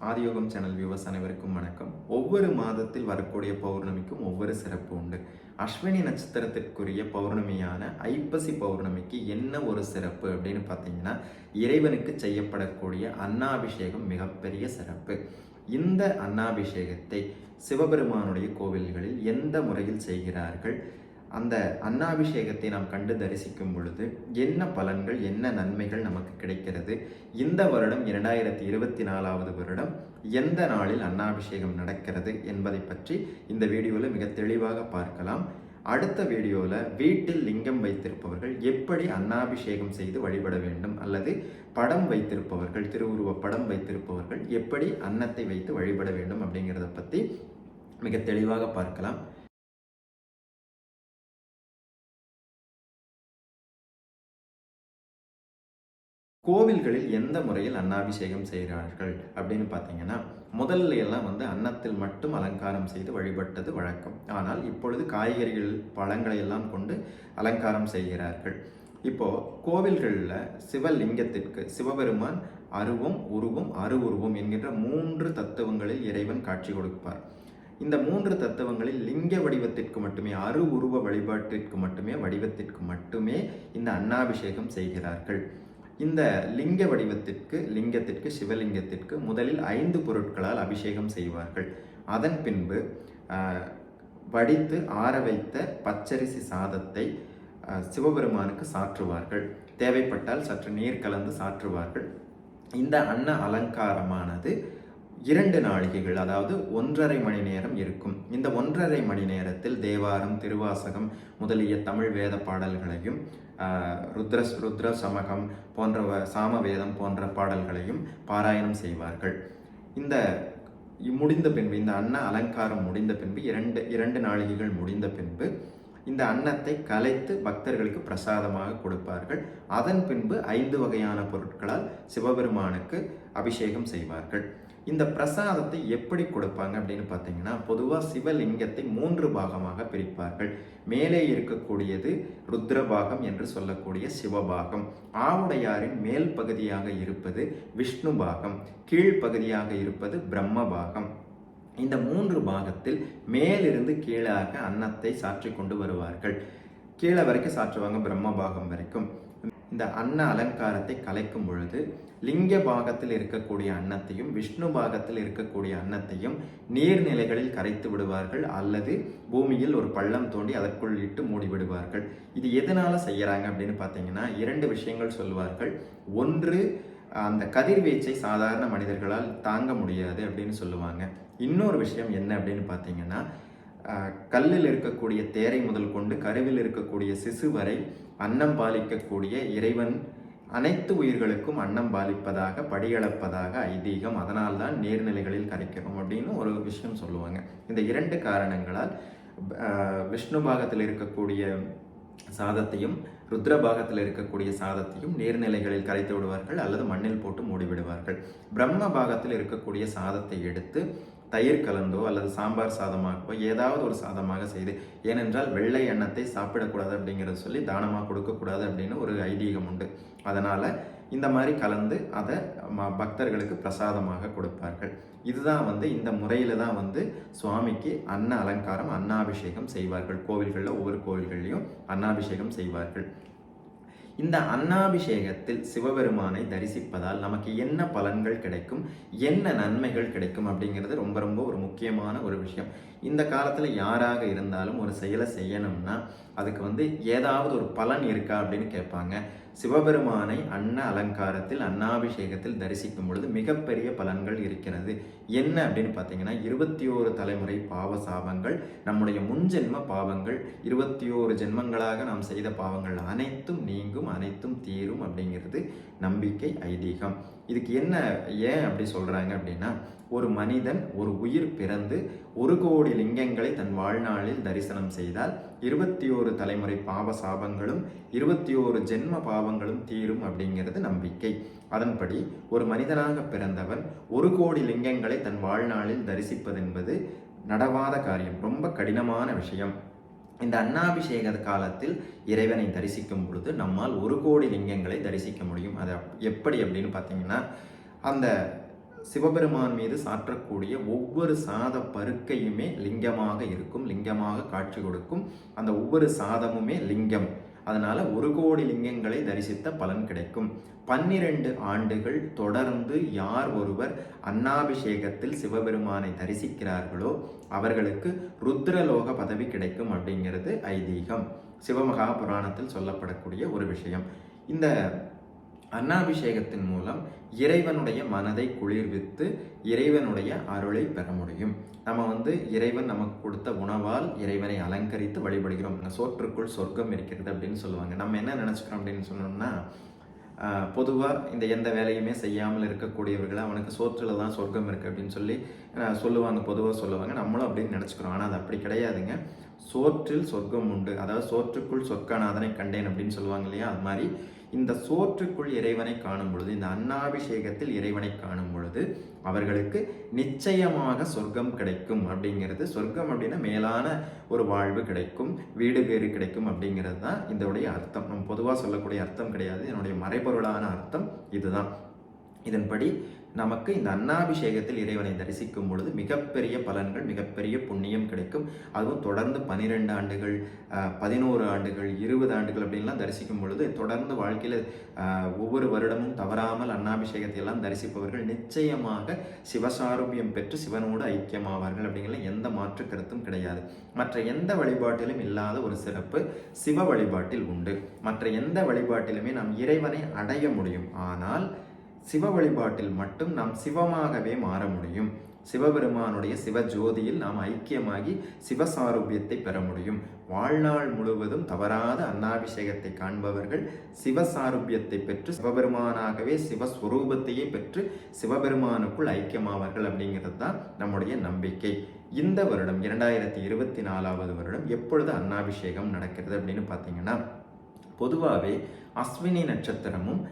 ஆதியோகம் channel viewers அனைவருக்கும் வணக்கம். ஒவ்வொரு மாதத்தில் வரக்கூடிய பௌர்ணமிக்கும் ஒவ்வொரு சிறப்பு உண்டு. அஸ்வினி நட்சத்திரத்திற்குரிய பௌர்ணமியான ஐப்பசி பௌர்ணமிக்கு என்ன ஒரு சிறப்பு அப்படின்னு பார்த்தீங்கன்னா, இறைவனுக்கு செய்யப்படக்கூடிய அன்னாபிஷேகம் மிகப்பெரிய சிறப்பு. இந்த அன்னாபிஷேகத்தை சிவபெருமானுடைய கோவில்களில் எந்த முறையில் செய்கிறார்கள், அந்த அன்னாபிஷேகத்தை நாம் கண்டு தரிசிக்கும் பொழுது என்ன பலன்கள், என்ன நன்மைகள் நமக்கு கிடைக்கிறது, இந்த வருடம் 2024வது வருடம் எந்த நாளில் அன்னாபிஷேகம் நடக்கிறது என்பதை பற்றி இந்த வீடியோவில் மிக தெளிவாக பார்க்கலாம். அடுத்த வீடியோவில் வீட்டில் லிங்கம் வைத்திருப்பவர்கள் எப்படி அன்னாபிஷேகம் செய்து வழிபட வேண்டும், அல்லது படம் வைத்திருப்பவர்கள், திருவுருவ படம் வைத்திருப்பவர்கள் எப்படி அன்னத்தை வைத்து வழிபட வேண்டும் அப்படிங்கிறத பற்றி மிக தெளிவாக பார்க்கலாம். கோவில்களில் எந்த முறையில் அன்னாபிஷேகம் செய்கிறார்கள் அப்படின்னு பார்த்தீங்கன்னா, முதல்ல எல்லாம் அன்னத்தில் மட்டும் அலங்காரம் செய்து வழிபட்டது வழக்கம். ஆனால் இப்பொழுது காய்கறிகள், பழங்களை எல்லாம் கொண்டு அலங்காரம் செய்கிறார்கள். இப்போ கோவில்களில் சிவலிங்கத்திற்கு சிவபெருமான் அருவம், உருவம், அருவுருவம் என்கின்ற 3 தத்துவங்களில் இறைவன் காட்சி கொடுப்பார். இந்த 3 தத்துவங்களில் லிங்க வடிவத்திற்கு மட்டுமே, அருவுருவ வழிபாட்டிற்கு மட்டுமே, வடிவத்திற்கு மட்டுமே இந்த அன்னாபிஷேகம் செய்கிறார்கள். இந்த லிங்க வடிவத்திற்கு, லிங்கத்திற்கு, சிவலிங்கத்திற்கு முதலில் 5 பொருட்களால் அபிஷேகம் செய்வார்கள். அதன் பின்பு வடித்து ஆற வைத்த பச்சரிசி சாதத்தை சிவபெருமானுக்கு சாற்றுவார்கள். தேவைப்பட்டால் சற்று நீர் கலந்து சாற்றுவார்கள். இந்த அன்ன அலங்காரமானது 2 நாழிகைகள், அதாவது 1½ மணி நேரம் இருக்கும். இந்த 1½ மணி நேரத்தில் தேவாரம், திருவாசகம் முதலிய தமிழ் வேத பாடல்களையும், ருத்ர சமகம் போன்ற சாமவேதம் போன்ற பாடல்களையும் பாராயணம் செய்வார்கள். இந்த முடிந்த பின்பு, இந்த அன்ன அலங்காரம் முடிந்த பின்பு, 2 நாழிகைகள் முடிந்த பின்பு இந்த அன்னத்தை கலைத்து பக்தர்களுக்கு பிரசாதமாக கொடுப்பார்கள். அதன் பின்பு 5 வகையான பொருட்களால் சிவபெருமானுக்கு அபிஷேகம் செய்வார்கள். இந்த பிரசாதத்தை எப்படி கொடுப்பாங்க அப்படின்னு பார்த்தீங்கன்னா, பொதுவாக சிவலிங்கத்தை 3 பாகமாக பிரிப்பார்கள். மேலே இருக்கக்கூடியது ருத்ரபாகம் என்று சொல்லக்கூடிய சிவபாகம், ஆவுடையாரின் மேல் பகுதியாக இருப்பது விஷ்ணு பாகம், கீழ்ப்பகுதியாக இருப்பது பிரம்ம பாகம். இந்த 3 பாகத்தில் மேலிருந்து கீழாக அன்னத்தை சாற்றி கொண்டு வருவார்கள். கீழே வரைக்கும் சாற்றுவாங்க, பிரம்ம பாகம் வரைக்கும். இந்த அன்ன அலங்காரத்தை கலைக்கும் பொழுது லிங்க பாகத்தில் இருக்கக்கூடிய அன்னத்தையும் விஷ்ணு பாகத்தில் இருக்கக்கூடிய அன்னத்தையும் நீர்நிலைகளில் கரைத்து விடுவார்கள், அல்லது பூமியில் ஒரு பள்ளம் தோண்டி அதற்குள் இட்டு மூடி விடுவார்கள். இது எதனால செய்யறாங்க அப்படின்னு பார்த்தீங்கன்னா, 2 விஷயங்கள் சொல்லுவார்கள். ஒன்று, அந்த கதிர்வீச்சை சாதாரண மனிதர்களால் தாங்க முடியாது அப்படின்னு சொல்லுவாங்க. இன்னொரு விஷயம் என்ன அப்படின்னு பார்த்தீங்கன்னா, கல்லில் இருக்கக்கூடிய தேரை முதல் கொண்டு கருவில் இருக்கக்கூடிய சிசு வரை அன்னம் பாலிக்கக்கூடிய இறைவன் அனைத்து உயிர்களுக்கும் அன்னம் பாலிப்பதாக, படியளப்பதாக ஐதீகம். அதனால்தான் நீர்நிலைகளில் கரைக்கிறோம் அப்படின்னு ஒரு விஷயம் சொல்லுவாங்க. இந்த 2 காரணங்களால் விஷ்ணு பாகத்தில் இருக்கக்கூடிய சாதத்தையும் ருத்ர பாகத்தில் இருக்கக்கூடிய சாதத்தையும் நீர்நிலைகளில் கரைத்து விடுவார்கள், அல்லது மண்ணில் போட்டு மூடிவிடுவார்கள். பிரம்ம பாகத்தில் இருக்கக்கூடிய சாதத்தை எடுத்து தயிர் கலந்தோ அல்லது சாம்பார் சாதமாகவோ ஏதாவது ஒரு சாதமாக செய்து, ஏனென்றால் வெள்ளை எண்ணத்தை சாப்பிடக்கூடாது அப்படிங்கிறத சொல்லி தானமாக கொடுக்கக்கூடாது அப்படின்னு ஒரு ஐதீகம் உண்டு. அதனால் இந்த மாதிரி கலந்து அதை பக்தர்களுக்கு பிரசாதமாக கொடுப்பார்கள். இதுதான் இந்த முறையில் தான் சுவாமிக்கு அன்ன அலங்காரம், அன்னாபிஷேகம் செய்வார்கள். கோவில்களில், ஒவ்வொரு கோவில்கள்லையும் அன்னாபிஷேகம் செய்வார்கள். இந்த அன்னாபிஷேகத்தில் சிவபெருமானை தரிசிப்பதால் நமக்கு என்ன பலன்கள் கிடைக்கும், என்ன நன்மைகள் கிடைக்கும் அப்படிங்கிறது ரொம்ப ரொம்ப ஒரு முக்கியமான ஒரு விஷயம். இந்த காலத்தில் யாராக இருந்தாலும் ஒரு செயலை செய்யணும்னா அதுக்கு ஏதாவது ஒரு பலன் இருக்கா அப்படின்னு கேட்பாங்க. சிவபெருமானை அன்ன அலங்காரத்தில், அன்னாபிஷேகத்தில் தரிசிக்கும் பொழுது மிகப்பெரிய பலன்கள் இருக்கிறது. என்ன அப்படின்னு பார்த்தீங்கன்னா, 21 தலைமுறை பாவ சாபங்கள், நம்முடைய முன்ஜென்ம பாவங்கள், 21 ஜென்மங்களாக நாம் செய்த பாவங்கள் அனைத்தும் நீங்கும், அனைத்தும் தீரும் அப்படிங்கிறது நம்பிக்கை, ஐதீகம். இதுக்கு ஏன் அப்படி சொல்றாங்க அப்படின்னா, ஒரு மனிதன், ஒரு உயிர் பிறந்து 1 கோடி லிங்கங்களை தன் வாழ்நாளில் தரிசனம் செய்தால் 21 தலைமுறை பாவ சாபங்களும் 21 ஜென்ம பாவங்களும் தீரும் அப்படிங்கிறது நம்பிக்கை. அதன்படி ஒரு மனிதனாக பிறந்தவன் 1 கோடி லிங்கங்களை தன் வாழ்நாளில் தரிசிப்பது என்பது நடவாத காரியம், ரொம்ப கடினமான விஷயம். இந்த அன்னாபிஷேக காலத்தில் இறைவனை தரிசிக்கும் பொழுது நம்மால் 1 கோடி லிங்கங்களை தரிசிக்க முடியும். அது எப்படி அப்படின்னு பார்த்தீங்கன்னா, அந்த சிவபெருமான் மீது சாற்றக்கூடிய ஒவ்வொரு சாத பருக்கையுமே லிங்கமாக இருக்கும், லிங்கமாக காட்சி கொடுக்கும். அந்த ஒவ்வொரு சாதமுமே லிங்கம். அதனால 1 கோடி லிங்கங்களை தரிசித்த பலன் கிடைக்கும். 12 ஆண்டுகள் தொடர்ந்து யார் ஒருவர் அன்னாபிஷேகத்தில் சிவபெருமானை தரிசிக்கிறார்களோ அவர்களுக்கு ருத்ரலோக பதவி கிடைக்கும் அப்படிங்கிறது ஐதீகம். சிவமகா புராணத்தில் சொல்லப்படக்கூடிய ஒரு விஷயம். இந்த அன்னாபிஷேகத்தின் மூலம் இறைவனுடைய மனதை குளிர்வித்து இறைவனுடைய அருளை பெற முடியும். நம்ம இறைவன் நமக்கு கொடுத்த உணவால் இறைவனை அலங்கரித்து வழிபடுகிறோம். சோற்றுக்குள் சொர்க்கம் இருக்கிறது அப்படின்னு சொல்லுவாங்க. நம்ம என்ன நினச்சிக்கிறோம் அப்படின்னு சொன்னோம்னா, பொதுவாக இந்த எந்த வேலையுமே செய்யாமல் இருக்கக்கூடியவர்களை அவனுக்கு சோற்றில் தான் சொர்க்கம் இருக்குது அப்படின்னு சொல்லுவாங்க, பொதுவாக சொல்லுவாங்க. நம்மளும் அப்படின்னு நினச்சிக்கிறோம். ஆனால் அது அப்படி கிடையாதுங்க. சோற்றில் சொர்க்கம் உண்டு. அதாவது சோற்றுக்குள் சொர்க்கநாதனை கண்டேன் அப்படின்னு சொல்லுவாங்க இல்லையா, அது மாதிரி இந்த சோற்றுக்குள் இறைவனை காணும் பொழுது, இந்த அன்னாபிஷேகத்தில் இறைவனை காணும் பொழுது அவர்களுக்கு நிச்சயமாக சொர்க்கம் கிடைக்கும் அப்படிங்கிறது. சொர்க்கம் அப்படின்னா மேலான ஒரு வாழ்வு கிடைக்கும், வீடு பேறு கிடைக்கும் அப்படிங்கிறது தான் இதோடைய அர்த்தம். நம்ம பொதுவாக சொல்லக்கூடிய அர்த்தம் கிடையாது, என்னுடைய மறைபொருளான அர்த்தம் இதுதான். இதன்படி நமக்கு இந்த அன்னாபிஷேகத்தில் இறைவனை தரிசிக்கும் பொழுது மிகப்பெரிய பலன்கள், மிகப்பெரிய புண்ணியம் கிடைக்கும். அதுவும் தொடர்ந்து 12 ஆண்டுகள், 11 ஆண்டுகள், 20 ஆண்டுகள் அப்படின்லாம் தரிசிக்கும் பொழுது தொடர்ந்து வாழ்க்கையில் ஒவ்வொரு வருடமும் தவறாமல் அன்னாபிஷேகத்தை எல்லாம் தரிசிப்பவர்கள் நிச்சயமாக சிவசாரூபியம் பெற்று சிவனோடு ஐக்கியமாவார்கள் அப்படிங்கிற எந்த மாற்று கருத்தும் கிடையாது. மற்ற எந்த வழிபாட்டிலும் இல்லாத ஒரு சிறப்பு சிவ வழிபாட்டில் உண்டு. மற்ற எந்த வழிபாட்டிலுமே நாம் இறைவனை அடைய முடியும், ஆனால் சிவ வழிபாட்டில் மட்டும் நாம் சிவமாகவே மாற முடியும். சிவபெருமானுடைய சிவஜோதியில் நாம் ஐக்கியமாகி சிவசாரூபியத்தை பெற முடியும். வாழ்நாள் முழுவதும் தவறாத அன்னாபிஷேகத்தை காண்பவர்கள் சிவசாரூபியத்தை பெற்று சிவபெருமானாகவே சிவஸ்வரூபத்தையே பெற்று சிவபெருமானுக்குள் ஐக்கியமாவார்கள் அப்படிங்கிறது தான் நம்முடைய நம்பிக்கை. இந்த வருடம் 2024 வருடம் எப்பொழுது அன்னாபிஷேகம் நடக்கிறது அப்படின்னு பார்த்தீங்கன்னா, பொதுவாகவே அஸ்வினி நட்சத்திரமும்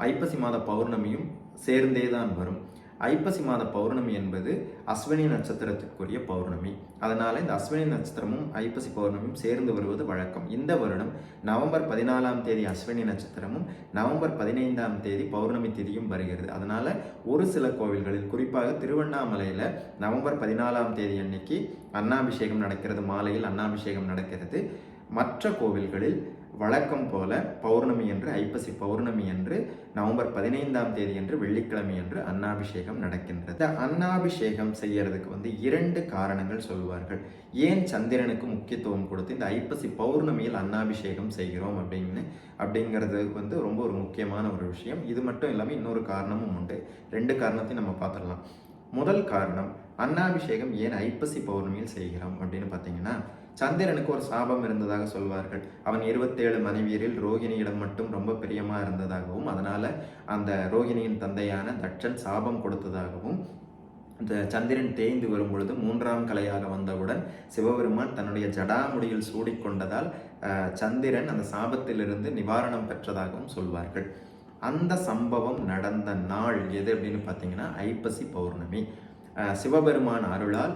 ஐப்பசி மாத பௌர்ணமியும் சேர்ந்தே தான் வரும். ஐப்பசி மாத பௌர்ணமி என்பது அஸ்வினி நட்சத்திரத்திற்குரிய பௌர்ணமி. அதனால் இந்த அஸ்வினி நட்சத்திரமும் ஐப்பசி பௌர்ணமியும் சேர்ந்து வருவது வழக்கம். இந்த வருடம் நவம்பர் 14ஆம் தேதி அஸ்வினி நட்சத்திரமும் நவம்பர் 15ஆம் தேதி பௌர்ணமி திதியும் வருகிறது. அதனால் ஒரு சில கோவில்களில், குறிப்பாக திருவண்ணாமலையில் நவம்பர் 14ஆம் தேதி அன்னைக்கு அன்னாபிஷேகம் நடக்கிறது, மாலையில் அன்னாபிஷேகம் நடக்கிறது. மற்ற கோவில்களில் வழக்கம் போல பௌர்ணமி என்று, ஐப்பசி பௌர்ணமி என்று, நவம்பர் 15ஆம் தேதி என்று, வெள்ளிக்கிழமை என்று அன்னாபிஷேகம் நடக்கின்றது. அன்னாபிஷேகம் செய்யறதுக்கு 2 காரணங்கள் சொல்வார்கள். ஏன் சந்திரனுக்கு முக்கியத்துவம் கொடுத்து இந்த ஐப்பசி பௌர்ணமியில் அன்னாபிஷேகம் செய்கிறோம் அப்படிங்கிறது ரொம்ப ஒரு முக்கியமான ஒரு விஷயம். இது மட்டும் இல்லாமல் இன்னொரு காரணமும் உண்டு. 2 காரணத்தையும் நம்ம பார்த்துடலாம். முதல் காரணம், அன்னாபிஷேகம் ஏன் ஐப்பசி பௌர்ணமியில் செய்கிறோம் அப்படின்னு பார்த்தீங்கன்னா, சந்திரனுக்கு ஒரு சாபம் இருந்ததாக சொல்வார்கள். அவன் 27 மனைவியரில் ரோகிணியிடம் மட்டும் ரொம்ப பிரியமா இருந்ததாகவும், அதனால அந்த ரோகிணியின் தந்தையான தட்சன் சாபம் கொடுத்ததாகவும், இந்த சந்திரன் தேய்ந்து வரும் பொழுது 3ஆம் கலையாக வந்தவுடன் சிவபெருமான் தன்னுடைய ஜடாமுடியில் சூடிக்கொண்டதால் சந்திரன் அந்த சாபத்திலிருந்து நிவாரணம் பெற்றதாகவும் சொல்வார்கள். அந்த சம்பவம் நடந்த நாள் எது அப்படின்னு பார்த்தீங்கன்னா, ஐப்பசி பௌர்ணமி. சிவபெருமான் அருளால்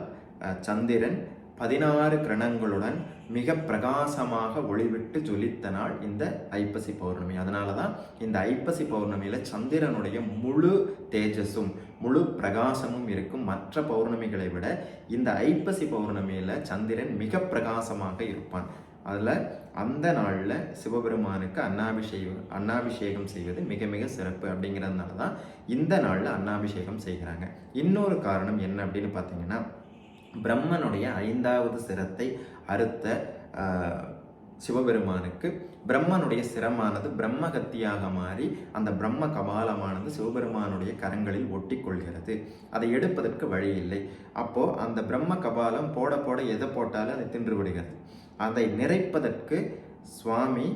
சந்திரன் 16 கிரணங்களுடன் மிக பிரகாசமாக ஒளிவிட்டு ஜொலித்த நாள் இந்த ஐப்பசி பௌர்ணமி. அதனால தான் இந்த ஐப்பசி பௌர்ணமியில் சந்திரனுடைய முழு தேஜஸும் முழு பிரகாசமும் இருக்கும். மற்ற பௌர்ணமிகளை விட இந்த ஐப்பசி பௌர்ணமியில் சந்திரன் மிக பிரகாசமாக இருப்பான். அதில் அந்த நாளில் சிவபெருமானுக்கு அன்னாபிஷேகம் செய்வது மிக மிக சிறப்பு. அப்படிங்கிறதுனால தான் இந்த நாளில் அன்னாபிஷேகம் செய்கிறாங்க. இன்னொரு காரணம் என்ன அப்படின்னு பார்த்தீங்கன்னா, பிரம்மனுடைய 5வது சிரத்தை அறுத்த சிவபெருமானுக்கு பிரம்மனுடைய சிரமானது பிரம்மகத்தியாக மாறி அந்த பிரம்ம கபாலமானது சிவபெருமானுடைய கரங்களில் ஒட்டி கொள்கிறது. அதை எடுப்பதற்கு வழி இல்லை. அப்போது அந்த பிரம்ம கபாலம் போட போட எதை போட்டாலும் அதை தின்று விடுகிறது. அதை நிறைப்பதற்கு சுவாமி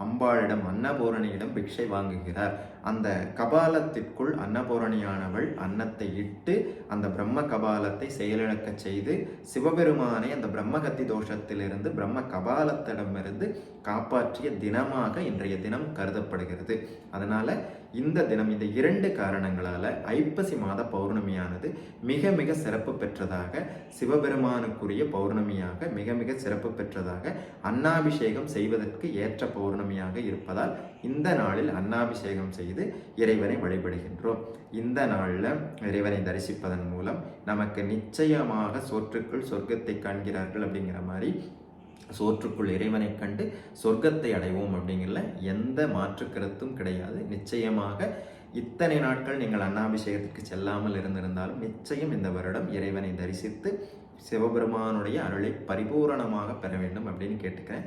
அம்பாளிடம், அன்னபூரணியிடம் பிக்ஷை வாங்குகிறார். அந்த கபாலத்திற்குள் அன்னபூரணியானவள் அன்னத்தை இட்டு அந்த பிரம்ம கபாலத்தை செயலிழக்க செய்து சிவபெருமானை அந்த பிரம்மகத்தி தோஷத்திலிருந்து பிரம்ம கபாலத்திடமிருந்து காப்பாற்றிய தினமாக இன்றைய தினம் கருதப்படுகிறது. அதனால இந்த தினம் இந்த 2 காரணங்களால் ஐப்பசி மாத பௌர்ணமியானது மிக மிக சிறப்பு பெற்றதாக, சிவபெருமானுக்குரிய பௌர்ணமியாக மிக மிக சிறப்பு பெற்றதாக, அன்னாபிஷேகம் செய்வதற்கு ஏற்ற பௌர்ணமியாக இருப்பதால் இந்த நாளில் அன்னாபிஷேகம் செய்து இறைவனை வழிபடுகின்றோம். இந்த நாளில் இறைவனை தரிசிப்பதன் மூலம் நமக்கு நிச்சயமாக சோற்றுக்குள் சொர்க்கத்தை காண்கிறார்கள் அப்படிங்கிற மாதிரி சோற்றுக்குள் இறைவனை கண்டு சொர்க்கத்தை அடைவோம் அப்படிங்கிறதுல எந்த மாற்று கருத்தும் கிடையாது. நிச்சயமாக இத்தனை நாட்கள் நீங்கள் அன்னாபிஷேகத்திற்கு செல்லாமல் இருந்திருந்தாலும் நிச்சயம் இந்த வருடம் இறைவனை தரிசித்து சிவபெருமானுடைய அருளை பரிபூரணமாக பெற வேண்டும் அப்படின்னு கேட்டுக்கிறேன்.